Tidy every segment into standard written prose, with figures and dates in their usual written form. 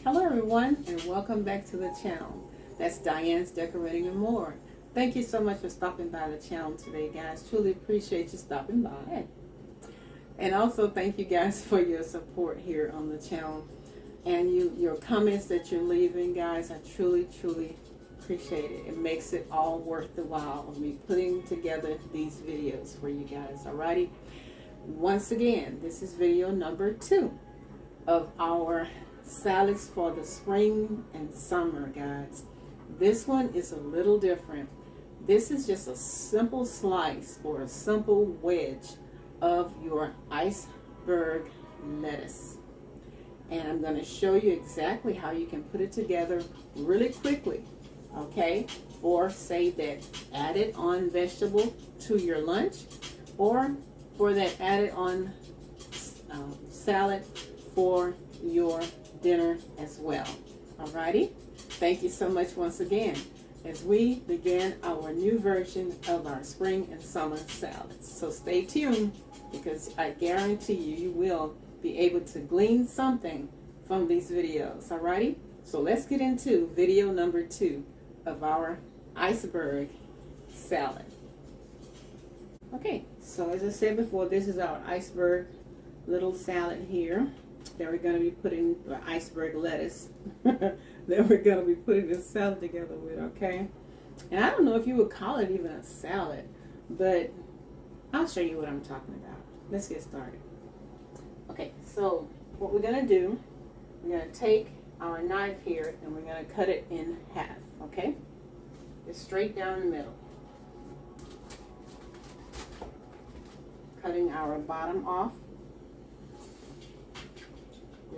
Hello everyone, and welcome back to the channel. That's Diane's Decorating and More. Thank you so much for stopping by the channel today, guys. Truly appreciate you stopping by. And also thank you guys for your support here on the channel and your comments that you're leaving, guys. I truly appreciate it. It makes it all worth the while of me putting together these videos for you guys. Alrighty. Once again, this is video number 2 of our salads for the spring and summer, guys. This one is a little different. This is just a simple slice or a simple wedge of your iceberg lettuce, and I'm going to show you exactly how you can put it together really quickly, okay, for say that added on vegetable to your lunch, or for that added on salad for your dinner as well. Alrighty, thank you so much once again as we begin our new version of our spring and summer salads. So stay tuned, because I guarantee you will be able to glean something from these videos. Alrighty, so let's get into video number 2 of our iceberg salad. Okay, so as I said before, this is our iceberg little salad here that we're going to be putting, the iceberg lettuce that we're going to be putting this salad together with, okay? And I don't know if you would call it even a salad, but I'll show you what I'm talking about. Let's get started. Okay, so what we're going to do, we're going to take our knife here and we're going to cut it in half, okay? Just straight down the middle. Cutting our bottom off.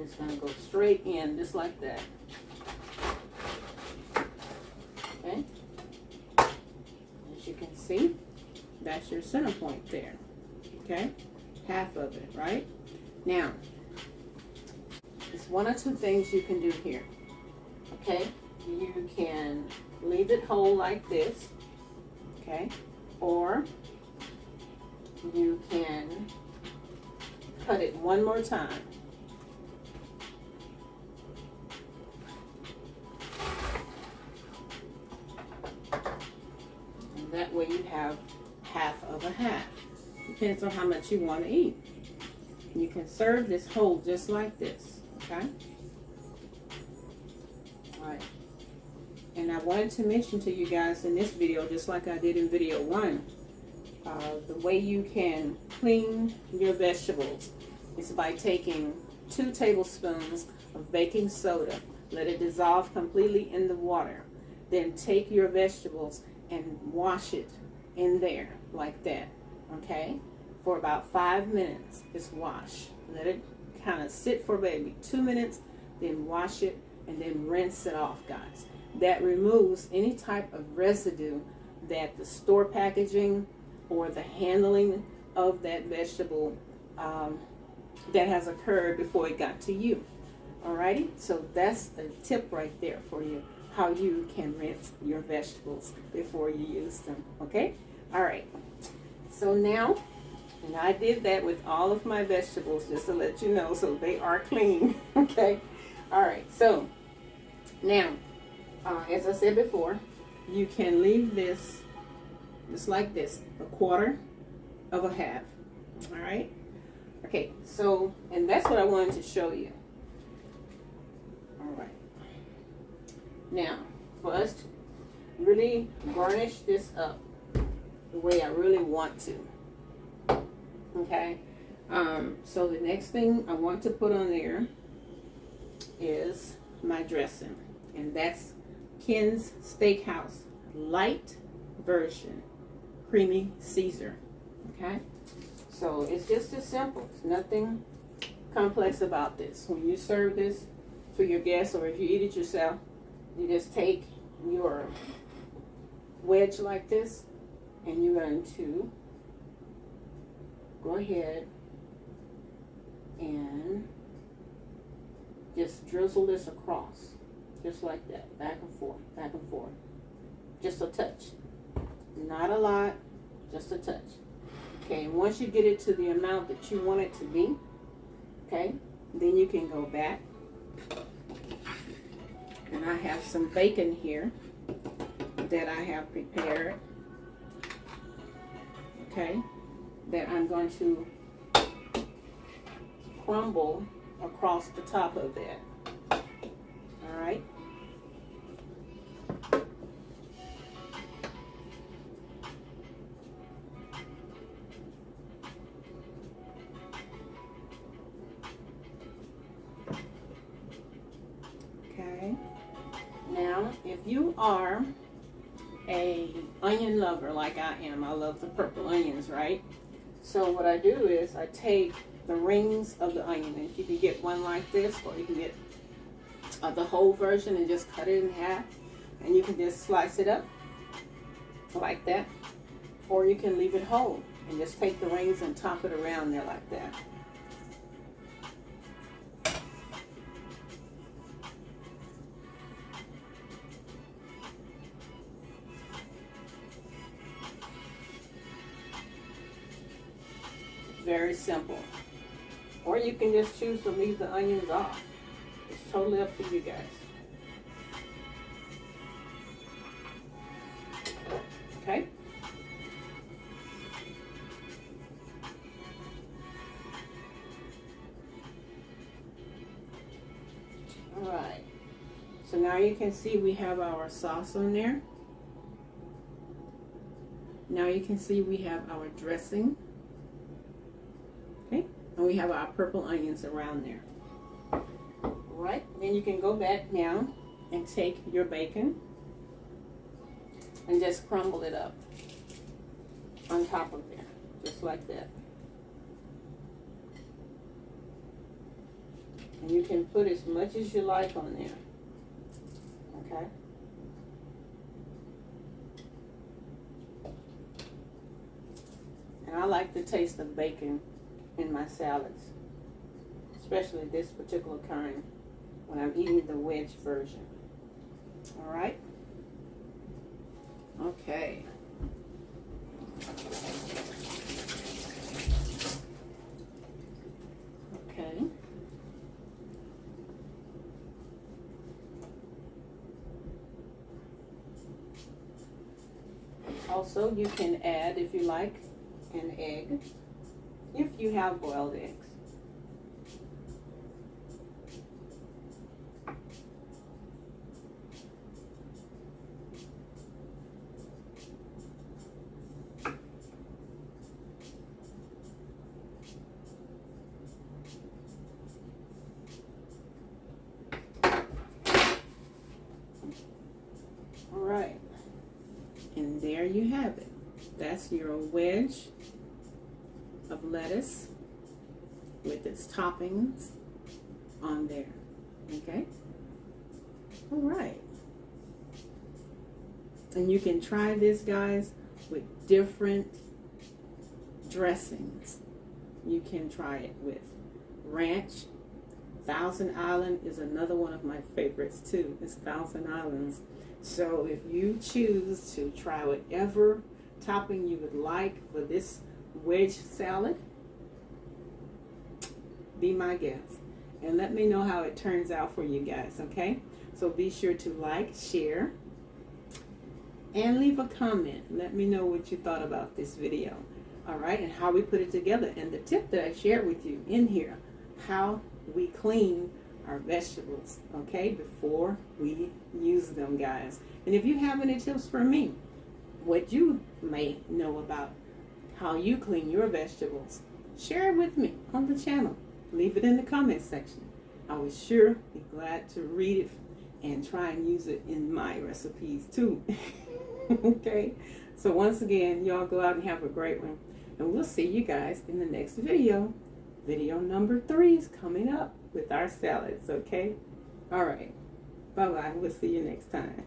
It's going to go straight in just like that. Okay? As you can see, that's your center point there. Okay? Half of it, right? Now, there's one or two things you can do here. Okay? You can leave it whole like this. Okay? Or you can cut it one more time. That way you have half of a half. Depends on how much you want to eat. You can serve this whole just like this, okay? Alright. And I wanted to mention to you guys in this video, just like I did in video 1, the way you can clean your vegetables is by taking 2 tablespoons of baking soda. Let it dissolve completely in the water. Then take your vegetables and wash it in there like that, okay, for about 5 minutes. Just wash, let it kind of sit for maybe 2 minutes, then wash it and then rinse it off, guys. That removes any type of residue that the store packaging or the handling of that vegetable that has occurred before it got to you. Alrighty, so that's a tip right there for you, how you can rinse your vegetables before you use them, okay? All right, so now, and I did that with all of my vegetables just to let you know, so they are clean, okay? All right, so now, as I said before, you can leave this just like this, a quarter of a half, all right? Okay, so, and that's what I wanted to show you. All right. Now, for us to really garnish this up the way I really want to, okay? So the next thing I want to put on there is my dressing, and that's Ken's Steakhouse light version, creamy Caesar, okay? So it's just as simple. It's nothing complex about this. When you serve this to your guests, or if you eat it yourself, you just take your wedge like this, and you're going to go ahead and just drizzle this across, just like that, back and forth, just a touch, not a lot, just a touch. Okay, and once you get it to the amount that you want it to be, okay, then you can go back And I have some bacon here that I have prepared, okay, that I'm going to crumble across the top of that. All right. Okay. Now, if you are a onion lover like I am, I love the purple onions, right? So what I do is I take the rings of the onion, and you can get one like this, or you can get the whole version and just cut it in half, and you can just slice it up like that, or you can leave it whole and just take the rings and top it around there like that. Very simple. Or you can just choose to leave the onions off. It's totally up to you guys. Okay? All right. So now you can see we have our sauce on there. Now you can see we have our dressing. Okay? And we have our purple onions around there. All right, then you can go back now and take your bacon and just crumble it up on top of there, just like that. And you can put as much as you like on there, okay? And I like the taste of bacon in my salads, especially this particular kind when I'm eating the wedge version. All right? Okay. Okay. Also, you can add, if you like, an egg, if you have boiled eggs. All right, and there you have it. That's your wedge of lettuce with its toppings on there. Okay? All right. And you can try this, guys, with different dressings. You can try it with ranch. Thousand Island is another one of my favorites too. It's Thousand Islands. So if you choose to try whatever topping you would like for this wedge salad, be my guest and let me know how it turns out for you guys, okay? So be sure to like, share, and leave a comment. Let me know what you thought about this video, all right, and how we put it together, and the tip that I shared with you in here, how we clean our vegetables, okay, before we use them, guys. And if you have any tips for me, what you may know about how you clean your vegetables, share it with me on the channel. Leave it in the comment section. I will sure be glad to read it and try and use it in my recipes too. Okay, so once again, y'all go out and have a great one, and we'll see you guys in the next video. Video number 3 is coming up with our salads, okay? All right, bye-bye. We'll see you next time.